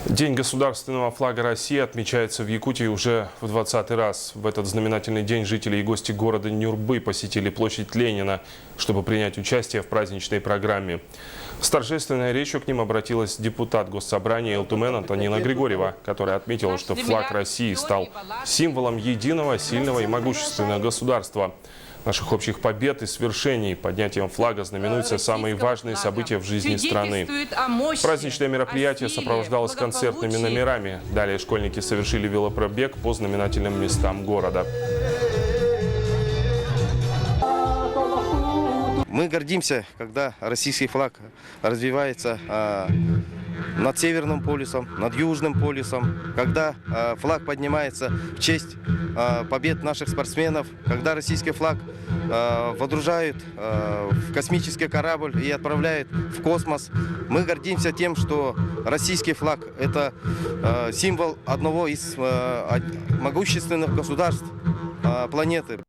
День государственного флага России отмечается в Якутии уже в 20-й раз. В этот знаменательный день жители и гости города Нюрбы посетили площадь Ленина, чтобы принять участие в праздничной программе. С торжественной речью к ним обратилась депутат Госсобрания Элтумен Антонина Григорьева, которая отметила, что флаг России стал символом единого, сильного и могущественного государства. Наших общих побед и свершений поднятием флага знаменуются самые важные события в жизни страны. Праздничное мероприятие сопровождалось концертными номерами. Далее школьники совершили велопробег по знаменательным местам города. Мы гордимся, когда российский флаг развивается над Северным полюсом, над Южным полюсом, когда флаг поднимается в честь побед наших спортсменов, когда российский флаг водружают в космический корабль и отправляют в космос. Мы гордимся тем, что российский флаг – это символ одного из могущественных государств планеты.